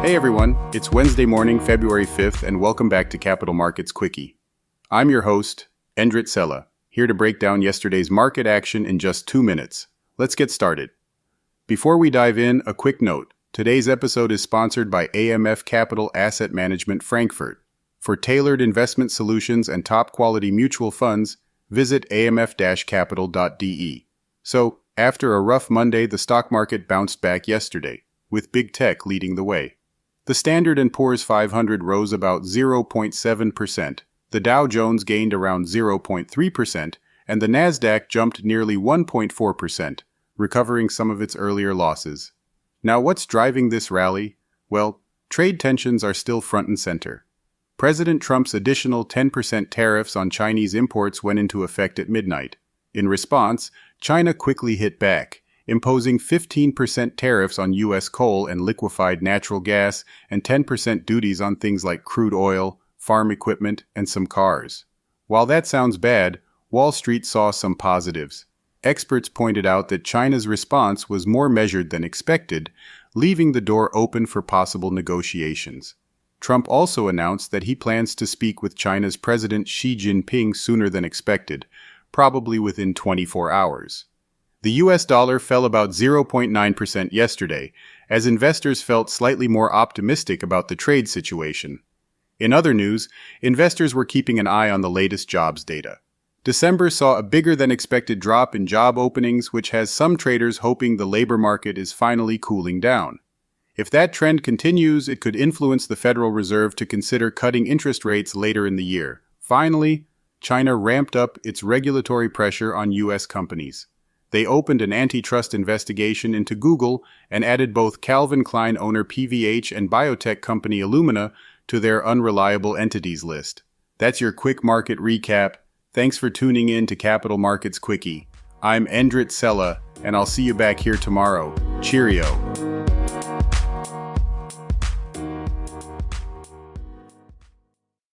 Hey everyone, it's Wednesday morning, February 5th, and welcome back to Capital Markets Quickie. I'm your host, Endrit Cela, here to break down yesterday's market action in just 2 minutes. Let's get started. Before we dive in, a quick note. Today's episode is sponsored by AMF Capital Asset Management Frankfurt. For tailored investment solutions and top-quality mutual funds, visit amf-capital.de. So, after a rough Monday, the stock market bounced back yesterday, with big tech leading the way. The Standard & Poor's 500 rose about 0.7%, the Dow Jones gained around 0.3%, and the Nasdaq jumped nearly 1.4%, recovering some of its earlier losses. Now, what's driving this rally? Well, trade tensions are still front and center. President Trump's additional 10% tariffs on Chinese imports went into effect at midnight. In response, China quickly hit back, imposing 15% tariffs on U.S. coal and liquefied natural gas and 10% duties on things like crude oil, farm equipment, and some cars. While that sounds bad, Wall Street saw some positives. Experts pointed out that China's response was more measured than expected, leaving the door open for possible negotiations. Trump also announced that he plans to speak with China's President Xi Jinping sooner than expected, probably within 24 hours. The U.S. dollar fell about 0.9% yesterday, as investors felt slightly more optimistic about the trade situation. In other news, investors were keeping an eye on the latest jobs data. December saw a bigger-than-expected drop in job openings, which has some traders hoping the labor market is finally cooling down. If that trend continues, it could influence the Federal Reserve to consider cutting interest rates later in the year. Finally, China ramped up its regulatory pressure on U.S. companies. They opened an antitrust investigation into Google and added both Calvin Klein owner PVH and biotech company Illumina to their unreliable entities list. That's your quick market recap. Thanks for tuning in to Capital Markets Quickie. I'm Endrit Cela, and I'll see you back here tomorrow. Cheerio.